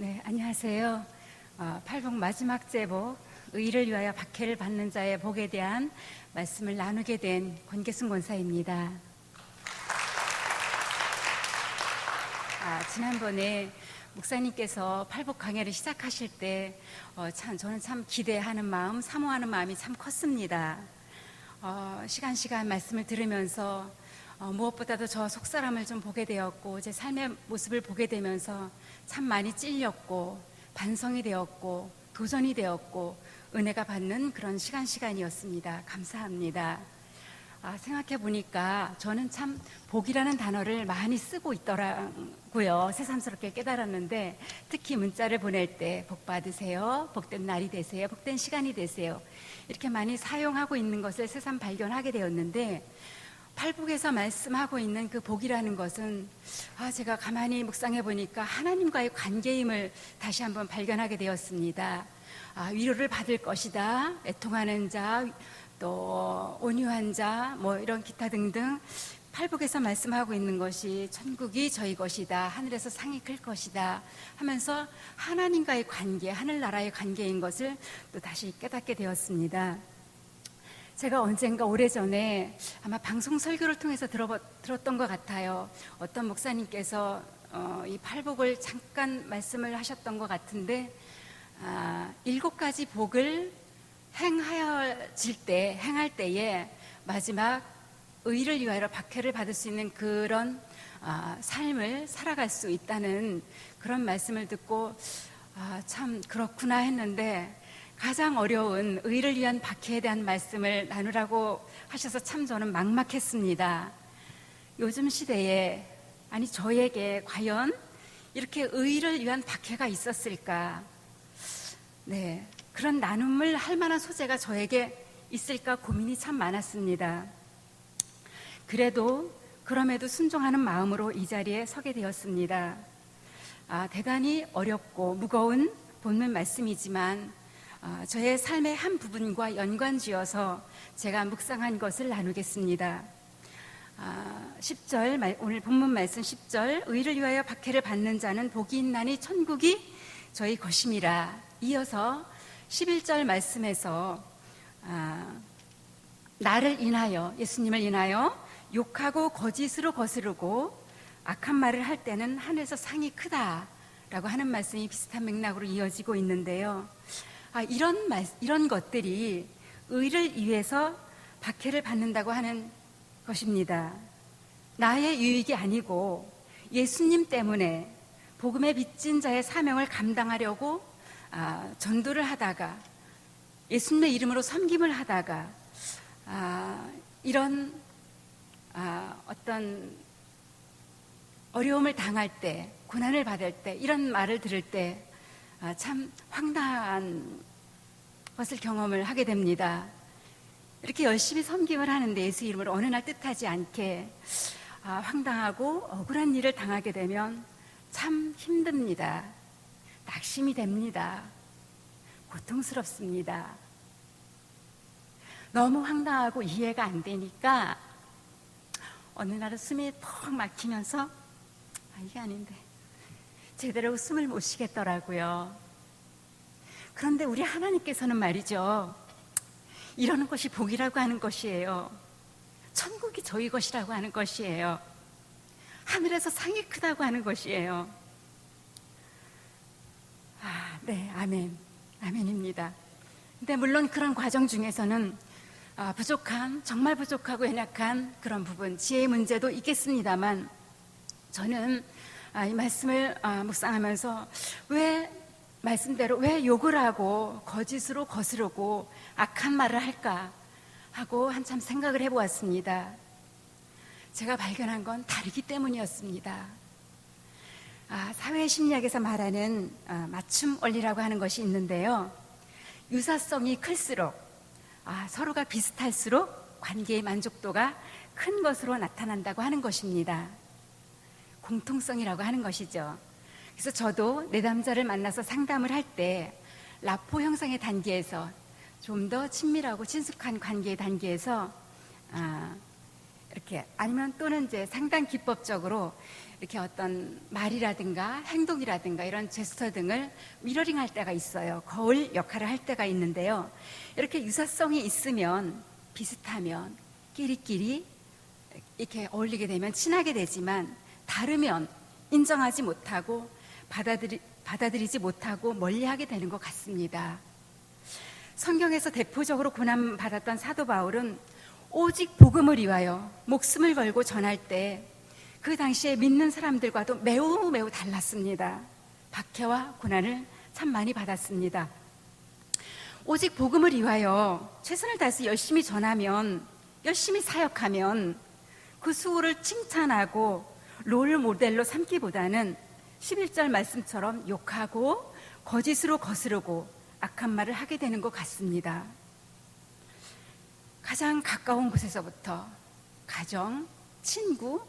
네, 안녕하세요. 팔복 마지막 제복, 의를 위하여 박해를 받는 자의 복에 대한 말씀을 나누게 된 권계순 권사입니다. 지난번에 목사님께서 팔복 강해를 시작하실 때 저는 참 기대하는 마음, 사모하는 마음이 참 컸습니다. 시간 말씀을 들으면서 무엇보다도 저 속사람을 좀 보게 되었고 제 삶의 모습을 보게 되면서 참 많이 찔렸고 반성이 되었고 도전이 되었고 은혜가 받는 그런 시간이었습니다. 감사합니다. 생각해 보니까 저는 참 복이라는 단어를 많이 쓰고 있더라고요. 새삼스럽게 깨달았는데 특히 문자를 보낼 때 복 받으세요, 복된 날이 되세요, 복된 시간이 되세요 이렇게 많이 사용하고 있는 것을 새삼 발견하게 되었는데 팔복에서 말씀하고 있는 그 복이라는 것은 제가 가만히 묵상해 보니까 하나님과의 관계임을 다시 한번 발견하게 되었습니다. 위로를 받을 것이다, 애통하는 자, 또 온유한 자, 이런 기타 등등 팔복에서 말씀하고 있는 것이 천국이 저희 것이다, 하늘에서 상이 클 것이다 하면서 하나님과의 관계, 하늘나라의 관계인 것을 또 다시 깨닫게 되었습니다. 제가 언젠가 오래전에 아마 방송 설교를 통해서 들었던 것 같아요. 어떤 목사님께서 이 팔복을 잠깐 말씀을 하셨던 것 같은데 7가지 복을 행할 때에 마지막 의를 위하여 박해를 받을 수 있는 그런 삶을 살아갈 수 있다는 그런 말씀을 듣고 참 그렇구나 했는데 가장 어려운 의를 위한 박해에 대한 말씀을 나누라고 하셔서 참 저는 막막했습니다. 요즘 시대에 저에게 과연 이렇게 의를 위한 박해가 있었을까? 네, 그런 나눔을 할 만한 소재가 저에게 있을까 고민이 참 많았습니다. 그럼에도 순종하는 마음으로 이 자리에 서게 되었습니다. 대단히 어렵고 무거운 본문 말씀이지만 저의 삶의 한 부분과 연관지어서 제가 묵상한 것을 나누겠습니다. 10절, 오늘 본문 말씀 10절, 의를 위하여 박해를 받는 자는 복이 있나니 천국이 저희 것임이라. 이어서 11절 말씀에서 나를 인하여, 예수님을 인하여 욕하고 거짓으로 거스르고 악한 말을 할 때는 하늘에서 상이 크다라고 하는 말씀이 비슷한 맥락으로 이어지고 있는데요. 이런 것들이 의를 위해서 박해를 받는다고 하는 것입니다. 나의 유익이 아니고 예수님 때문에 복음의 빚진 자의 사명을 감당하려고 전도를 하다가 예수님의 이름으로 섬김을 하다가 이런 어떤 어려움을 당할 때, 고난을 받을 때, 이런 말을 들을 때 참 황당한 것을 경험을 하게 됩니다. 이렇게 열심히 섬김을 하는데 예수 이름으로 어느 날 뜻하지 않게 황당하고 억울한 일을 당하게 되면 참 힘듭니다. 낙심이 됩니다. 고통스럽습니다. 너무 황당하고 이해가 안 되니까 어느 날은 숨이 턱 막히면서 이게 아닌데 제대로 숨을 못 쉬겠더라고요. 그런데 우리 하나님께서는 말이죠, 이러는 것이 복이라고 하는 것이에요. 천국이 저희 것이라고 하는 것이에요. 하늘에서 상이 크다고 하는 것이에요. 네, 아멘, 아멘입니다. 근데 물론 그런 과정 중에서는 정말 부족하고 연약한 그런 부분, 지혜의 문제도 있겠습니다만 저는 이 말씀을 묵상하면서 말씀대로 왜 욕을 하고 거짓으로 거스르고 악한 말을 할까 하고 한참 생각을 해보았습니다. 제가 발견한 건 다르기 때문이었습니다. 사회심리학에서 말하는 맞춤 원리라고 하는 것이 있는데요, 유사성이 클수록 서로가 비슷할수록 관계의 만족도가 큰 것으로 나타난다고 하는 것입니다. 공통성이라고 하는 것이죠. 그래서 저도 내담자를 만나서 상담을 할 때 라포 형성의 단계에서 좀 더 친밀하고 친숙한 관계의 단계에서 이렇게 아니면 또는 이제 상당 기법적으로 이렇게 어떤 말이라든가 행동이라든가 이런 제스처 등을 미러링 할 때가 있어요. 거울 역할을 할 때가 있는데요. 이렇게 유사성이 있으면, 비슷하면 끼리끼리 이렇게 어울리게 되면 친하게 되지만, 다르면 인정하지 못하고 받아들이지 못하고 멀리하게 되는 것 같습니다. 성경에서 대표적으로 고난받았던 사도 바울은 오직 복음을 위하여 목숨을 걸고 전할 때 그 당시에 믿는 사람들과도 매우 달랐습니다. 박해와 고난을 참 많이 받았습니다. 오직 복음을 위하여 최선을 다해서 열심히 전하면, 열심히 사역하면 그 수고를 칭찬하고 롤 모델로 삼기보다는 11절 말씀처럼 욕하고 거짓으로 거스르고 악한 말을 하게 되는 것 같습니다. 가장 가까운 곳에서부터 가정, 친구,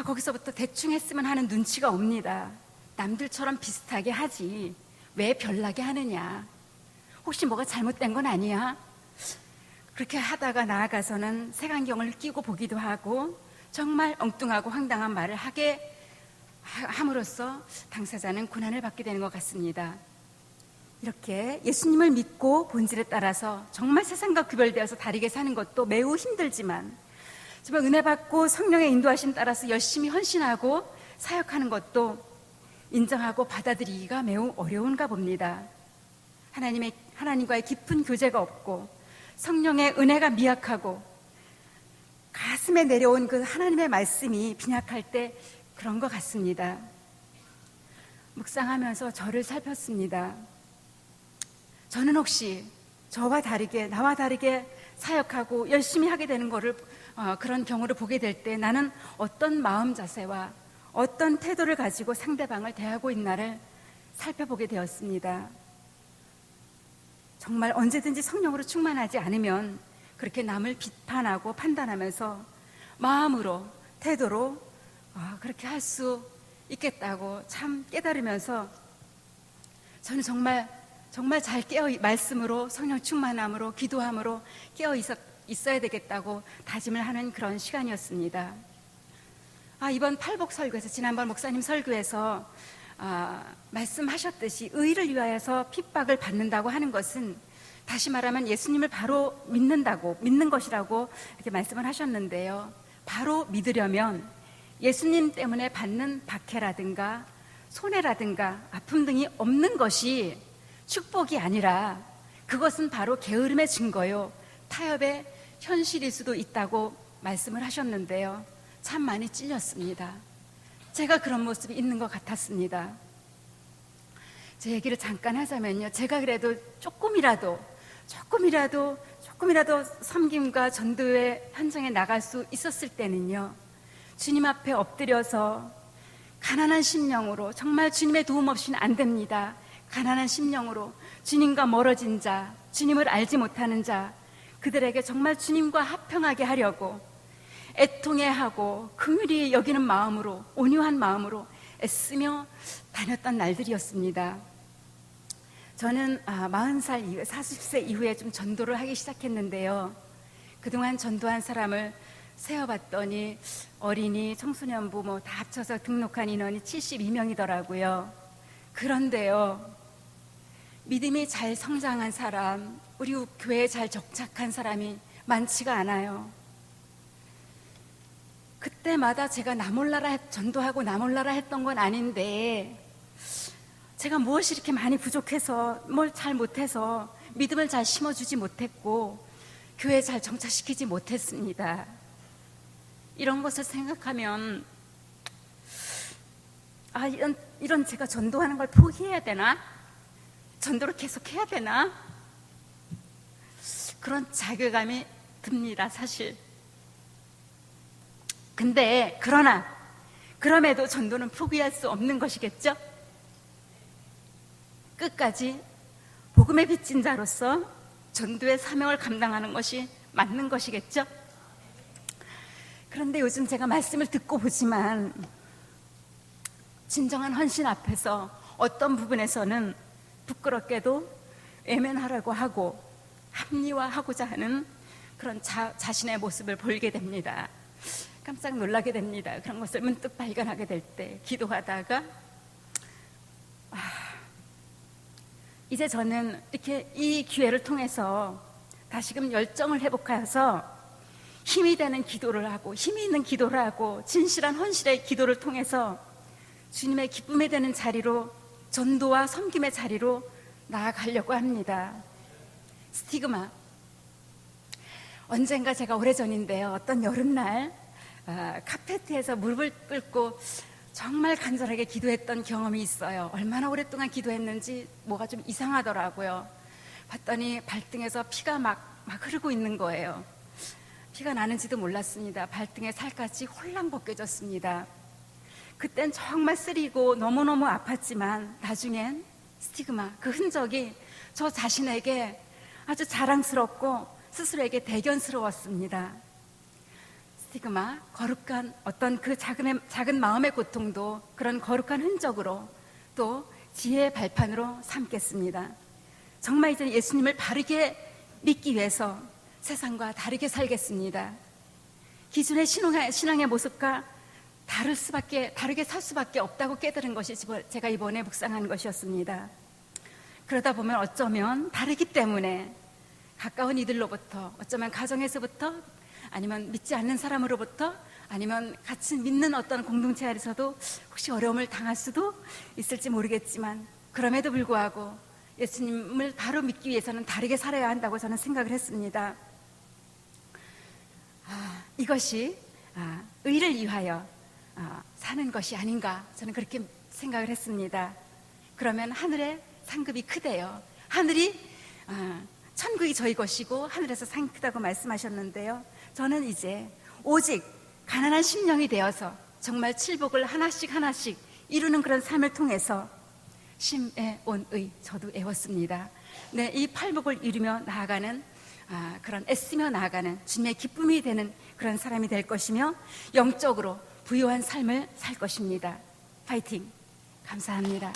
거기서부터 대충 했으면 하는 눈치가 옵니다. 남들처럼 비슷하게 하지 왜 별나게 하느냐, 혹시 뭐가 잘못된 건 아니야? 그렇게 하다가 나아가서는 색안경을 끼고 보기도 하고 정말 엉뚱하고 황당한 말을 하게 함으로써 당사자는 고난을 받게 되는 것 같습니다. 이렇게 예수님을 믿고 본질에 따라서 정말 세상과 구별되어서 다르게 사는 것도 매우 힘들지만, 정말 은혜 받고 성령의 인도하심 따라서 열심히 헌신하고 사역하는 것도 인정하고 받아들이기가 매우 어려운가 봅니다. 하나님과의 깊은 교제가 없고 성령의 은혜가 미약하고 가슴에 내려온 그 하나님의 말씀이 빈약할 때 그런 것 같습니다. 묵상하면서 저를 살폈습니다. 저는 혹시 나와 다르게 사역하고 열심히 하게 되는 그런 경우를 보게 될 때 나는 어떤 마음 자세와 어떤 태도를 가지고 상대방을 대하고 있나를 살펴보게 되었습니다. 정말 언제든지 성령으로 충만하지 않으면 그렇게 남을 비판하고 판단하면서 마음으로, 태도로 그렇게 할 수 있겠다고 참 깨달으면서 저는 정말 잘 말씀으로, 성령 충만함으로, 기도함으로 깨어 있어야 되겠다고 다짐을 하는 그런 시간이었습니다. 이번 팔복 설교에서, 지난번 목사님 설교에서 말씀하셨듯이 의를 위하여서 핍박을 받는다고 하는 것은 다시 말하면 예수님을 바로 믿는 것이라고 이렇게 말씀을 하셨는데요. 바로 믿으려면 예수님 때문에 받는 박해라든가 손해라든가 아픔 등이 없는 것이 축복이 아니라 그것은 바로 게으름의 증거요, 타협의 현실일 수도 있다고 말씀을 하셨는데요. 참 많이 찔렸습니다. 제가 그런 모습이 있는 것 같았습니다. 제 얘기를 잠깐 하자면요, 제가 그래도 조금이라도 섬김과 전도의 현장에 나갈 수 있었을 때는요, 주님 앞에 엎드려서 가난한 심령으로, 정말 주님의 도움 없이는 안 됩니다. 가난한 심령으로 주님과 멀어진 자, 주님을 알지 못하는 자, 그들에게 정말 주님과 합평하게 하려고 애통해하고 긍휼히 여기는 마음으로, 온유한 마음으로 애쓰며 다녔던 날들이었습니다. 저는 40살 이후, 40세 이후에 좀 전도를 하기 시작했는데요. 그동안 전도한 사람을 세어봤더니 어린이, 청소년부 다 합쳐서 등록한 인원이 72명이더라고요. 그런데요, 믿음이 잘 성장한 사람, 우리 교회에 잘 정착한 사람이 많지가 않아요. 그때마다 제가 전도하고 나 몰라라 했던 건 아닌데, 제가 무엇이 이렇게 많이 부족해서, 뭘 잘 못해서 믿음을 잘 심어주지 못했고 교회에 잘 정착시키지 못했습니다. 이런 것을 생각하면 이런 제가 전도하는 걸 포기해야 되나? 전도를 계속해야 되나? 그런 자괴감이 듭니다, 사실. 근데 그럼에도 전도는 포기할 수 없는 것이겠죠? 끝까지 복음의 빚진 자로서 전도의 사명을 감당하는 것이 맞는 것이겠죠? 그런데 요즘 제가 말씀을 듣고 보지만 진정한 헌신 앞에서 어떤 부분에서는 부끄럽게도 외면하라고 하고 합리화하고자 하는 그런 자신의 모습을 보이게 됩니다. 깜짝 놀라게 됩니다. 그런 것을 문득 발견하게 될 때 기도하다가 이제 저는 이렇게 이 기회를 통해서 다시금 열정을 회복하여서 힘이 되는 기도를 하고 힘이 있는 기도를 하고 진실한 헌신의 기도를 통해서 주님의 기쁨에 되는 자리로, 전도와 섬김의 자리로 나아가려고 합니다. 스티그마. 언젠가 제가 오래전인데요, 어떤 여름날 카페트에서 무릎을 꿇고 정말 간절하게 기도했던 경험이 있어요. 얼마나 오랫동안 기도했는지 뭐가 좀 이상하더라고요. 봤더니 발등에서 피가 막 흐르고 있는 거예요. 피가 나는지도 몰랐습니다. 발등에 살갗이 홀랑 벗겨졌습니다. 그땐 정말 쓰리고 너무너무 아팠지만 나중엔 스티그마, 그 흔적이 저 자신에게 아주 자랑스럽고 스스로에게 대견스러웠습니다. 스티그마, 거룩한 어떤 그 작은 마음의 고통도 그런 거룩한 흔적으로 또 지혜의 발판으로 삼겠습니다. 정말 이제 예수님을 바르게 믿기 위해서 세상과 다르게 살겠습니다. 기존의 신앙의 모습과 다르게 살 수밖에 없다고 깨달은 것이 제가 이번에 묵상한 것이었습니다. 그러다 보면 어쩌면 다르기 때문에 가까운 이들로부터, 어쩌면 가정에서부터, 아니면 믿지 않는 사람으로부터, 아니면 같이 믿는 어떤 공동체 안에서도 혹시 어려움을 당할 수도 있을지 모르겠지만, 그럼에도 불구하고 예수님을 바로 믿기 위해서는 다르게 살아야 한다고 저는 생각을 했습니다. 이것이 의를 위하여 사는 것이 아닌가, 저는 그렇게 생각을 했습니다. 그러면 하늘의 상급이 크대요. 하늘이 천국이 저희 것이고 하늘에서 상이 크다고 말씀하셨는데요, 저는 이제 오직 가난한 심령이 되어서 정말 칠복을 하나씩 이루는 그런 삶을 통해서 심에 온 의, 저도 애웠습니다. 네, 이 팔복을 이루며 나아가는 그런 애쓰며 나아가는 주님의 기쁨이 되는 그런 사람이 될 것이며 영적으로 부유한 삶을 살 것입니다. 파이팅! 감사합니다.